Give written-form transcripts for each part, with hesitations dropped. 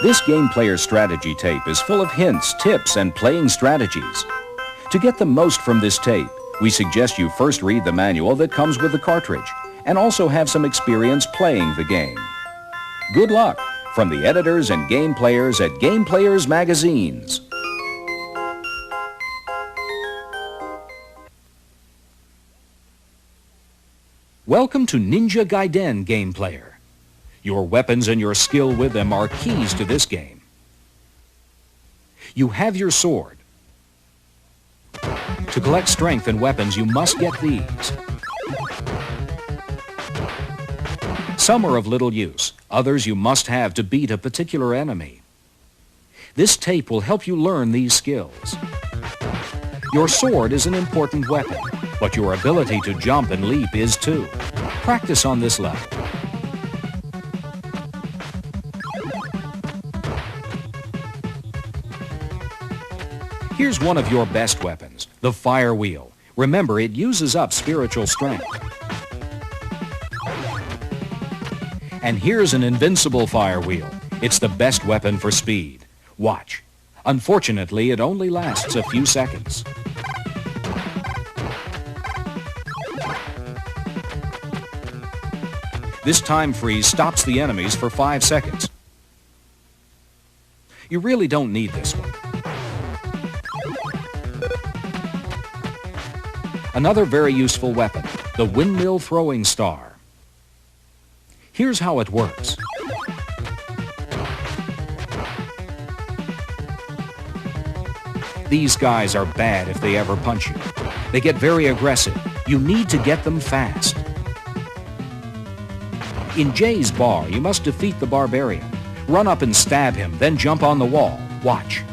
This Game Player Strategy tape is full of hints, tips, and playing strategies. To get the most from this tape, we suggest you first read the manual that comes with the cartridge and also have some experience playing the game. Good luck from the editors and game players at Game Players Magazines. Welcome to Ninja Gaiden Game Player. Your weapons and your skill with them are keys to this game. You have your sword. To collect strength and weapons, you must get these. Some are of little use. Others you must have to beat a particular enemy. This tape will help you learn these skills. Your sword is an important weapon, but your ability to jump and leap is too. Practice on this level. Here's one of your best weapons, the fire wheel. Remember, it uses up spiritual strength. And here's an invincible fire wheel. It's the best weapon for speed. Watch. Unfortunately, it only lasts a few seconds. This time freeze stops the enemies for 5 seconds. You really don't need this one. Another very useful weapon, the windmill throwing star. Here's how it works. These guys are bad if they ever punch you. They get very aggressive. You need to get them fast. In Jay's bar, you must defeat the barbarian. Run up and stab him, then jump on the wall. Watch.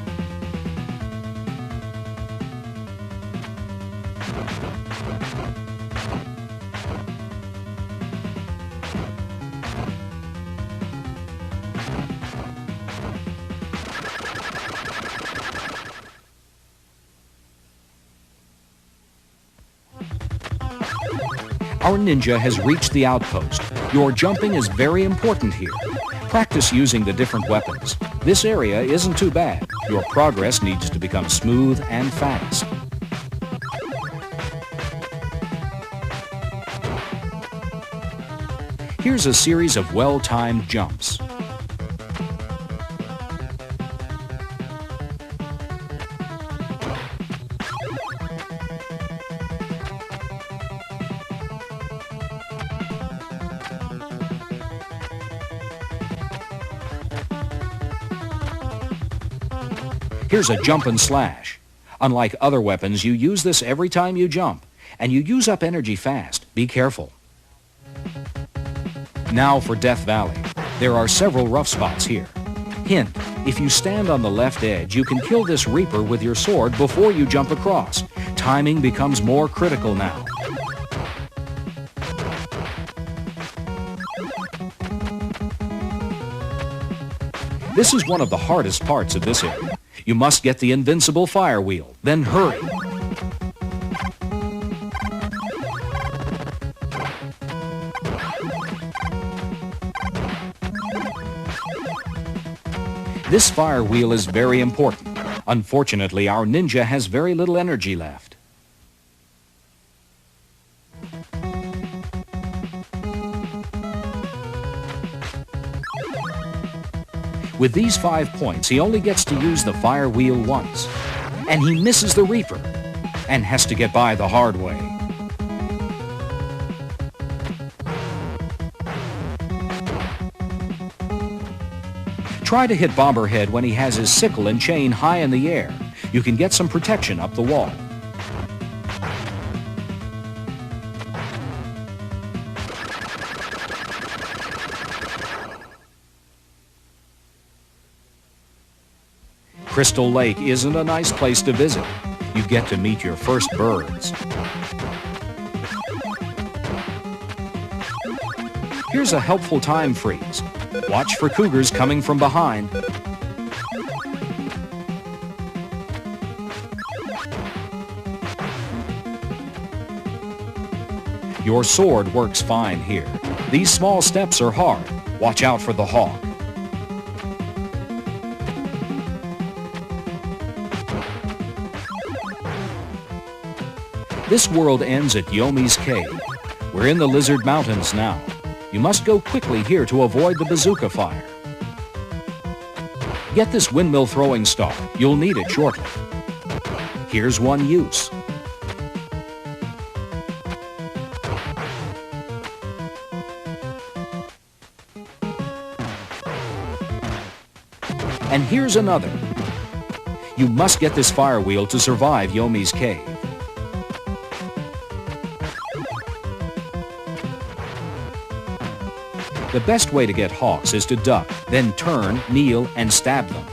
Our ninja has reached the outpost. Your jumping is very important here. Practice using the different weapons. This area isn't too bad. Your progress needs to become smooth and fast. Here's a series of well-timed jumps. Here's a jump and slash. Unlike other weapons, you use this every time you jump, and you use up energy fast. Be careful. Now for Death Valley. There are several rough spots here. Hint, if you stand on the left edge, you can kill this Reaper with your sword before you jump across. Timing becomes more critical now. This is one of the hardest parts of this area. You must get the invincible fire wheel, then hurry. This fire wheel is very important. Unfortunately, our ninja has very little energy left. With these 5 points, he only gets to use the fire wheel once. And he misses the Reaper and has to get by the hard way. Try to hit Bomberhead when he has his sickle and chain high in the air. You can get some protection up the wall. Crystal Lake isn't a nice place to visit. You get to meet your first birds. Here's a helpful time freeze. Watch for cougars coming from behind. Your sword works fine here. These small steps are hard. Watch out for the hawk. This world ends at Yomi's Cave. We're in the Lizard Mountains now. You must go quickly here to avoid the bazooka fire. Get this windmill throwing star. You'll need it shortly. Here's one use. And here's another. You must get this fire wheel to survive Yomi's Cave. The best way to get hawks is to duck, then turn, kneel, and stab them.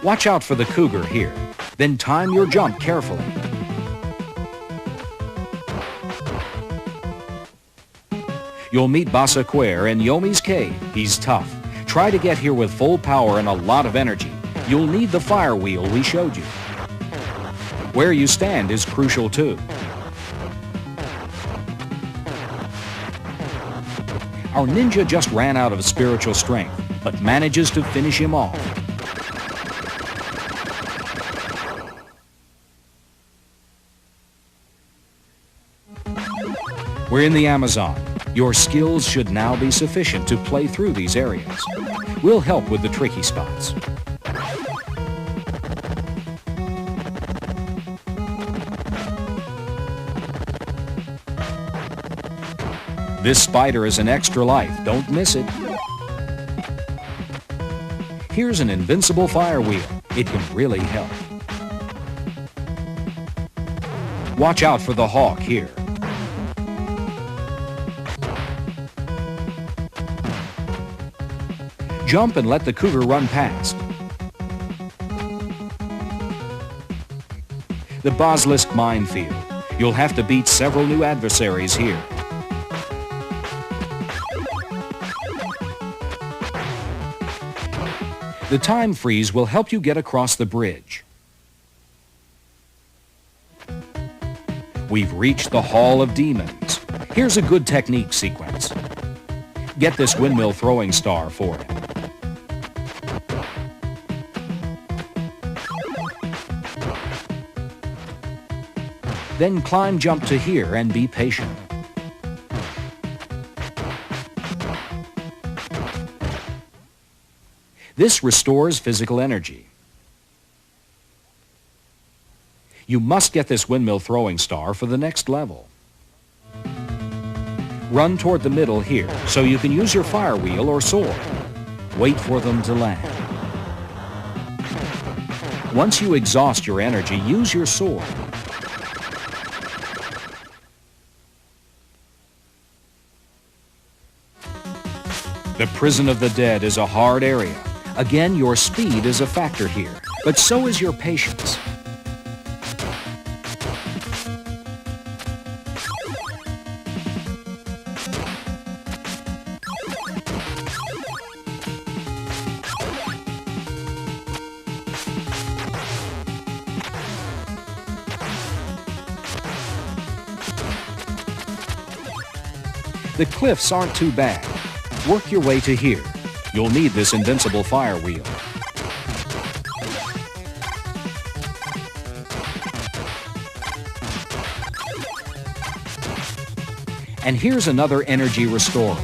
Watch out for the cougar here. Then time your jump carefully. You'll meet Basaquer in Yomi's Cave. He's tough. Try to get here with full power and a lot of energy. You'll need the fire wheel we showed you. Where you stand is crucial too. Our ninja just ran out of spiritual strength, but manages to finish him off. We're in the Amazon. Your skills should now be sufficient to play through these areas. We'll help with the tricky spots. This spider is an extra life. Don't miss it. Here's an invincible fire wheel. It can really help. Watch out for the hawk here. Jump and let the cougar run past. The basilisk minefield. You'll have to beat several new adversaries here. The time freeze will help you get across the bridge. We've reached the Hall of Demons. Here's a good technique sequence. Get this windmill throwing star for it. Then climb jump to here and be patient. This restores physical energy. You must get this windmill throwing star for the next level. Run toward the middle here so you can use your fire wheel or sword. Wait for them to land. Once you exhaust your energy, use your sword. The Prison of the Dead is a hard area. Again, your speed is a factor here, but so is your patience. The cliffs aren't too bad. Work your way to here. You'll need this invincible fire wheel. And here's another energy restorer.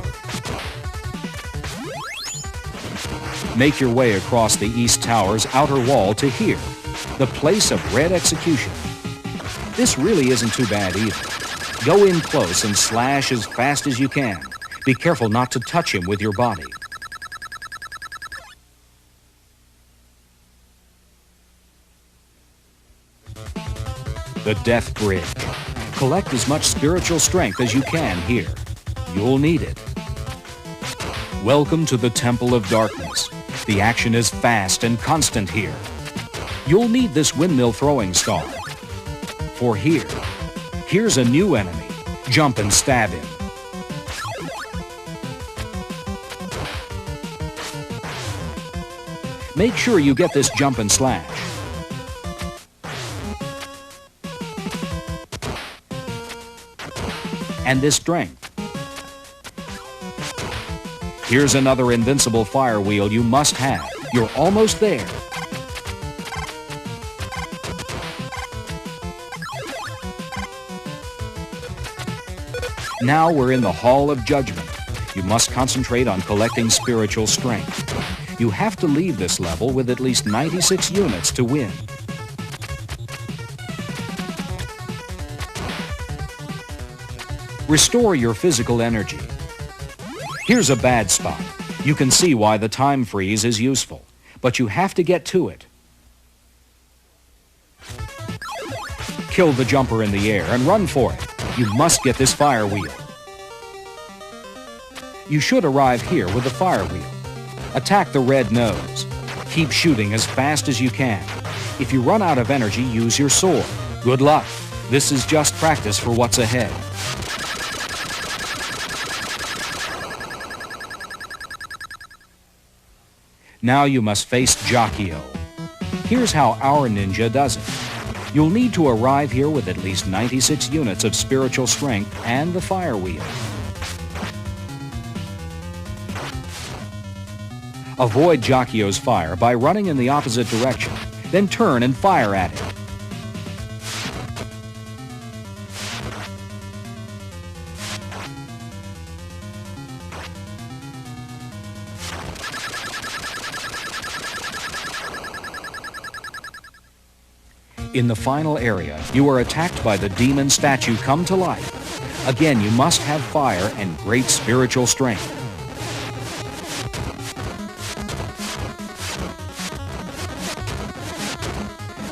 Make your way across the East Tower's outer wall to here, the place of red execution. This really isn't too bad either. Go in close and slash as fast as you can. Be careful not to touch him with your body. The Death Bridge. Collect as much spiritual strength as you can here. You'll need it. Welcome to the Temple of Darkness. The action is fast and constant here. You'll need this windmill throwing star. For here's a new enemy. Jump and stab him. Make sure you get this jump and slash. And this strength. Here's another invincible fire wheel you must have. You're almost there. Now we're in the Hall of Judgment. You must concentrate on collecting spiritual strength. You have to leave this level with at least 96 units to win. Restore your physical energy. Here's a bad spot. You can see why the time freeze is useful, but you have to get to it. Kill the jumper in the air and run for it. You must get this fire wheel. You should arrive here with the fire wheel. Attack the red nose. Keep shooting as fast as you can. If you run out of energy, use your sword. Good luck. This is just practice for what's ahead. Now you must face Jacchio. Here's how our ninja does it. You'll need to arrive here with at least 96 units of spiritual strength and the fire wheel. Avoid Jacchio's fire by running in the opposite direction, then turn and fire at him. In the final area, you are attacked by the demon statue come to life. Again, you must have fire and great spiritual strength.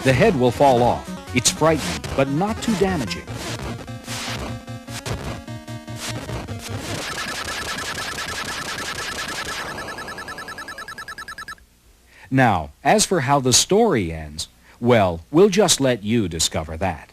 The head will fall off. It's frightening, but not too damaging. Now, as for how the story ends, well, we'll just let you discover that.